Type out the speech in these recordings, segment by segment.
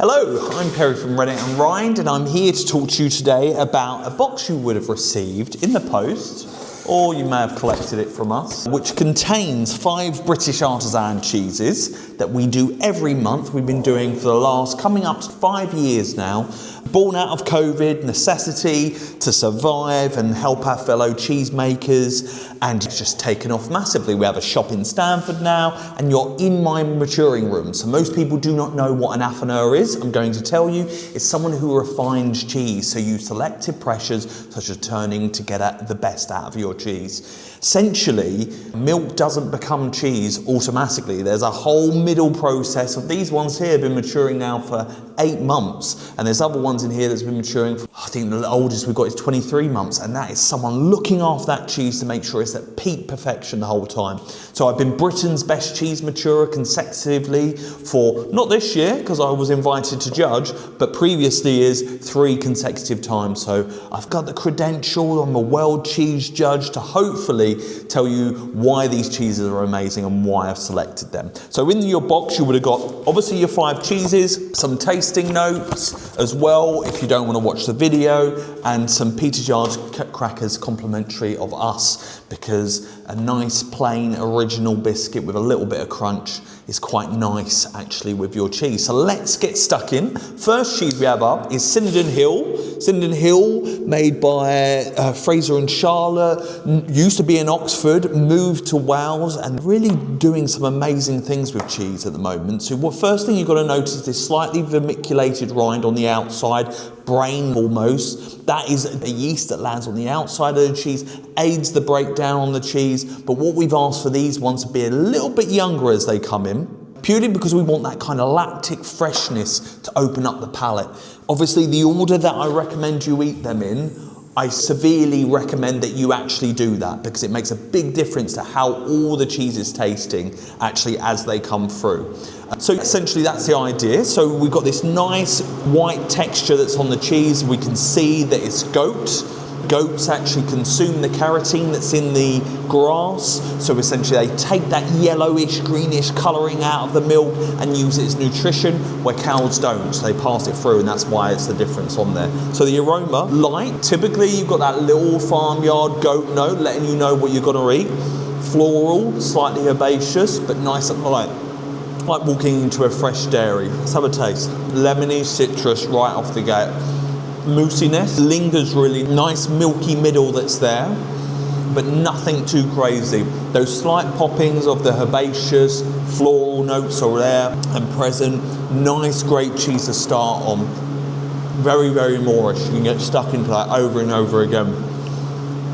Hello, I'm Perry from Rennet Rind, and I'm here to talk to you today about a box you would have received in the post, or you may have collected it from us, which contains 5 British artisan cheeses that we do every month. We've been doing for the last, coming up to 5 years now, born out of COVID, necessity to survive and help our fellow cheesemakers, and it's just taken off massively. We have a shop in Stamford now, and you're in my maturing room. So most people do not know what an Affineur is. I'm going to tell you, it's someone who refines cheese. So you selective pressures such as turning to get the best out of your cheese. Essentially, milk doesn't become cheese automatically. There's a whole middle process of these ones here have been maturing now for 8 months, and there's other ones in here that's been maturing for, I think the oldest we've got is 23 months, and that is someone looking after that cheese to make sure it's at peak perfection the whole time. So I've been Britain's best cheese maturer consecutively for, not this year because I was invited to judge, but previously is 3 consecutive times. So I've got the credential, I'm a world cheese judge to hopefully tell you why these cheeses are amazing and why I've selected them. So in your box you would have got obviously your 5 cheeses, some tasting notes as well if you don't want to watch the video, and some Peter Jard's crackers complimentary of us, because a nice plain original biscuit with a little bit of crunch is quite nice actually with your cheese. So let's get stuck in. First cheese we have up is Syndon Hill. Syndon Hill, made by Fraser and Charlotte, used to be in Oxford, moved to Wales, and really doing some amazing things with cheese at the moment. So first thing you've got to notice is this slightly vermiculated rind on the outside, brain almost. That is the yeast that lands on the outside of the cheese, aids the breakdown on the cheese. But what we've asked for these ones to be a little bit younger as they come in, purely because we want that kind of lactic freshness to open up the palate. Obviously, the order that I recommend you eat them in, I severely recommend that you actually do that, because it makes a big difference to how all the cheese is tasting actually as they come through. So essentially that's the idea. So we've got this nice white texture that's on the cheese. We can see that it's goat. Goats actually consume the carotene that's in the grass, so essentially they take that yellowish, greenish colouring out of the milk and use it as nutrition, where cows don't, so they pass it through, and that's why it's the difference on there. So the aroma, light. Typically you've got that little farmyard goat note letting you know what you're going to eat. Floral, slightly herbaceous, but nice and light. Like walking into a fresh dairy. Let's have a taste. Lemony, citrus right off the gate. Moussiness lingers, really nice milky middle that's there, but nothing too crazy. Those slight poppings of the herbaceous floral notes are there and present. Nice great cheese to start on. Very, very Moorish. You can get stuck into that over and over again.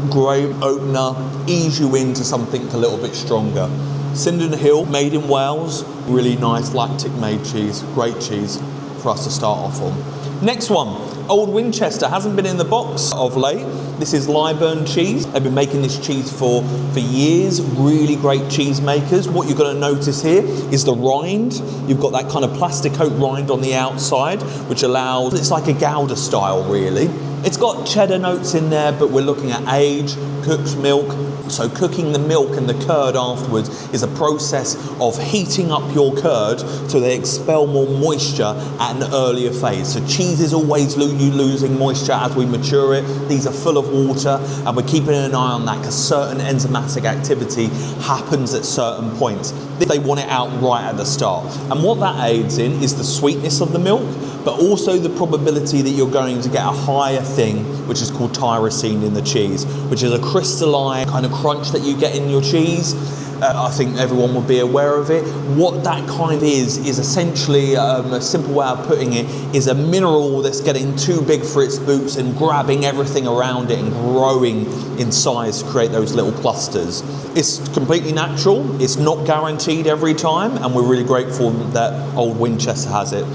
Great opener, ease you into something a little bit stronger. Syndon Hill, made in Wales, really nice lactic made cheese, great cheese for us to start off on. Next one, Old Winchester, hasn't been in the box of late. This is Liburn cheese. They've been making this cheese for years, really great cheese makers. What you're going to notice here is the rind. You've got that kind of plastic coat rind on the outside, which allows, it's like a Gouda style really. It's got cheddar notes in there, but we're looking at age, cooked milk. So cooking the milk and the curd afterwards is a process of heating up your curd so they expel more moisture at an earlier phase. So cheese is always losing moisture as we mature it. These are full of water, and we're keeping an eye on that because certain enzymatic activity happens at certain points. They want it out right at the start. And what that aids in is the sweetness of the milk, but also the probability that you're going to get a higher thing, which is called tyrosine in the cheese, which is a crystalline kind of crunch that you get in your cheese. I think everyone will be aware of it. What that kind is essentially, a simple way of putting it, is a mineral that's getting too big for its boots and grabbing everything around it and growing in size to create those little clusters. It's completely natural, it's not guaranteed every time, and we're really grateful that Old Winchester has it.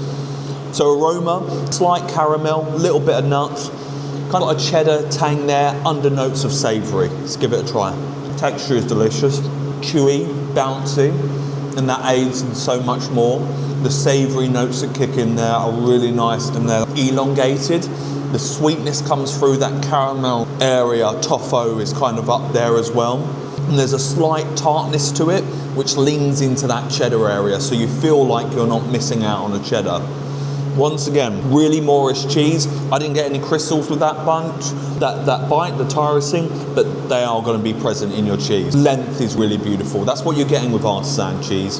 So aroma, slight caramel, little bit of nuts, kind of a cheddar tang there, undernotes of savoury. Let's give it a try. Texture is delicious, chewy, bouncy, and that aids in so much more. The savoury notes that kick in there are really nice, and they're elongated. The sweetness comes through that caramel area. Toffo is kind of up there as well. And there's a slight tartness to it, which leans into that cheddar area, so you feel like you're not missing out on a cheddar. Once again, really Moorish cheese. I didn't get any crystals with that bunch, that bite, the tyrosine, but they are going to be present in your cheese. Length is really beautiful. That's what you're getting with artisan cheese.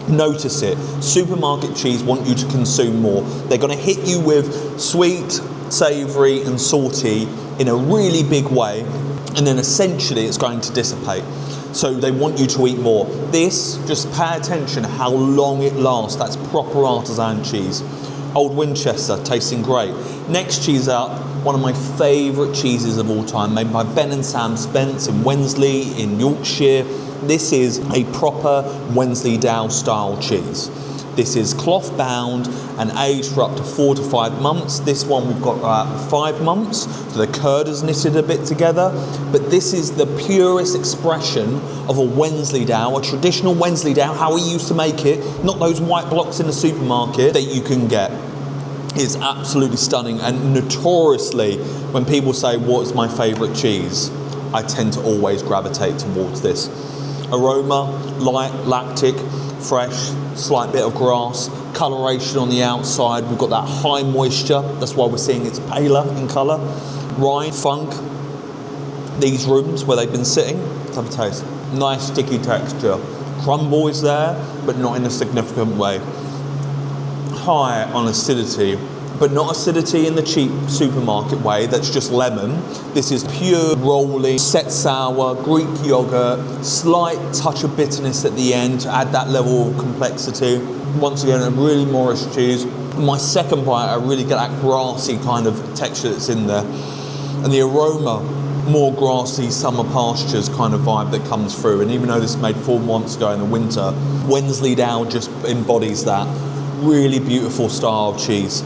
Notice it. Supermarket cheese want you to consume more. They're going to hit you with sweet, savoury and salty in a really big way, and then essentially it's going to dissipate. So they want you to eat more. This, just pay attention how long it lasts. That's proper artisan cheese. Old Winchester, tasting great. Next cheese up, one of my favourite cheeses of all time, made by Ben and Sam Spence in Wensley in Yorkshire. This is a proper Wensleydale style cheese. This is cloth bound and aged for up to 4 to 5 months. This one we've got 5 months, so the curd is knitted a bit together. But this is the purest expression of a Wensleydale, a traditional Wensleydale, how we used to make it, not those white blocks in the supermarket that you can get. It's absolutely stunning, and notoriously, when people say, what's my favourite cheese? I tend to always gravitate towards this. Aroma, light, lactic, fresh, slight bit of grass, coloration on the outside. We've got that high moisture. That's why we're seeing it's paler in colour. Rind, funk. These rooms where they've been sitting. Let's have a taste. Nice sticky texture. Crumble is there, but not in a significant way. High on acidity, but not acidity in the cheap supermarket way that's just lemon. This is pure rolling, set sour, Greek yogurt, slight touch of bitterness at the end to add that level of complexity. Once again, a really Moorish cheese. My second bite, I really get that grassy kind of texture that's in there. And the aroma, more grassy summer pastures kind of vibe that comes through. And even though this was made 4 months ago in the winter, Wensleydale just embodies that. Really beautiful style of cheese.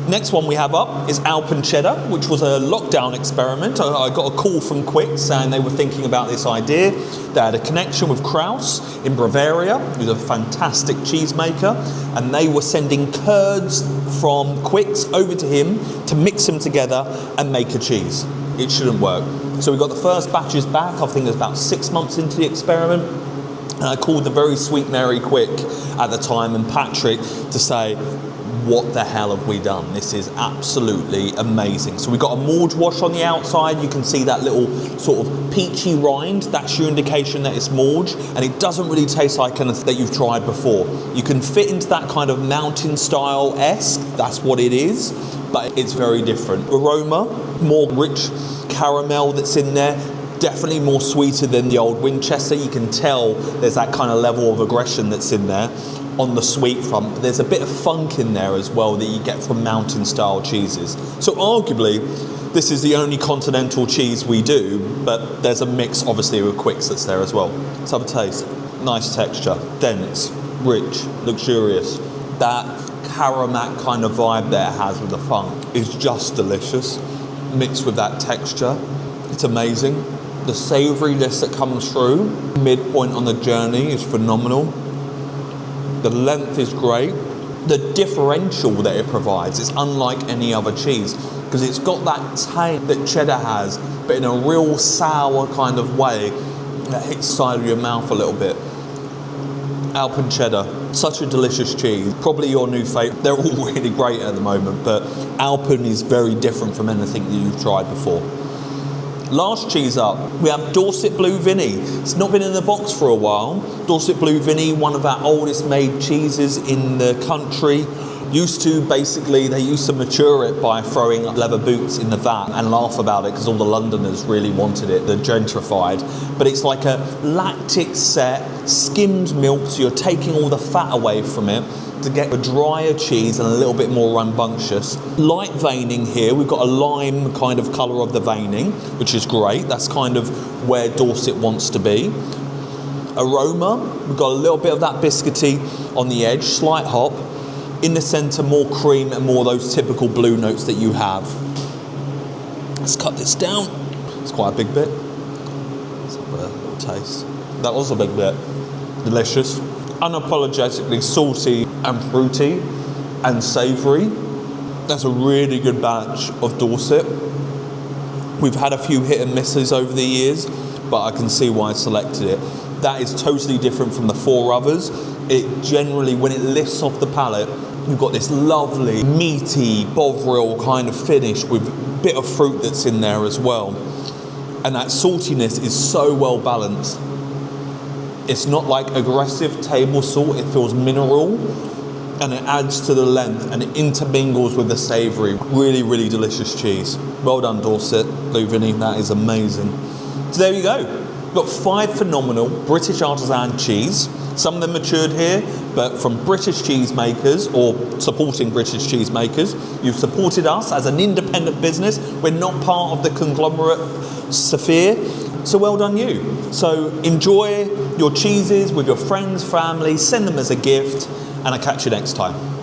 Next one we have up is Alpen Cheddar, which was a lockdown experiment. I got a call from Quick saying they were thinking about this idea. They had a connection with Kraus in Bavaria, who's a fantastic cheesemaker, and they were sending curds from Quick's over to him to mix them together and make a cheese. It shouldn't work. So we got the first batches back, I think it was about 6 months into the experiment. And I called the very sweet Mary Quick at the time and Patrick to say, what the hell have we done? This is absolutely amazing. So we got a mould wash on the outside. You can see that little sort of peachy rind. That's your indication that it's mould, and it doesn't really taste like anything that you've tried before. You can fit into that kind of mountain style-esque. That's what it is, but it's very different. Aroma, more rich caramel that's in there. Definitely more sweeter than the old Winchester. You can tell there's that kind of level of aggression that's in there on the sweet front, but there's a bit of funk in there as well that you get from mountain style cheeses. So arguably, this is the only continental cheese we do, but there's a mix obviously with Quicks that's there as well. Let's have a taste. Nice texture, dense, rich, luxurious. That caramel kind of vibe that it has with the funk is just delicious, mixed with that texture. It's amazing. The savouriness that comes through, midpoint on the journey, is phenomenal. The length is great. The differential that it provides is unlike any other cheese because it's got that tang that cheddar has, but in a real sour kind of way that hits the side of your mouth a little bit. Alpen Cheddar, such a delicious cheese. Probably your new favourite. They're all really great at the moment, but Alpen is very different from anything that you've tried before. Last cheese up, we have Dorset Blue Vinny. It's not been in the box for a while. Dorset Blue Vinny, one of our oldest made cheeses in the country. They used to mature it by throwing leather boots in the vat and laugh about it because all the Londoners really wanted it, the gentrified. But it's like a lactic set, skimmed milk, so you're taking all the fat away from it to get a drier cheese and a little bit more rambunctious. Light veining here, we've got a lime kind of colour of the veining, which is great. That's kind of where Dorset wants to be. Aroma, we've got a little bit of that biscuity on the edge, slight hop. In the centre, more cream and more those typical blue notes that you have. Let's cut this down. It's quite a big bit. Let's have a little taste. That was a big bit. Delicious. Unapologetically salty and fruity and savoury. That's a really good batch of Dorset. We've had a few hit and misses over the years, but I can see why I selected it. That is totally different from the 4 others. It generally, when it lifts off the palate, You've got this lovely, meaty Bovril kind of finish with a bit of fruit that's in there as well. And that saltiness is so well balanced. It's not like aggressive table salt, it feels mineral, and it adds to the length and it intermingles with the savoury. Really, really delicious cheese. Well done, Dorset, Louvigny, that is amazing. So there you go. We've got 5 phenomenal British artisan cheese. Some of them matured here, but from British cheesemakers or supporting British cheesemakers. You've supported us as an independent business. We're not part of the conglomerate sphere. So well done you. So enjoy your cheeses with your friends, family, send them as a gift, and I'll catch you next time.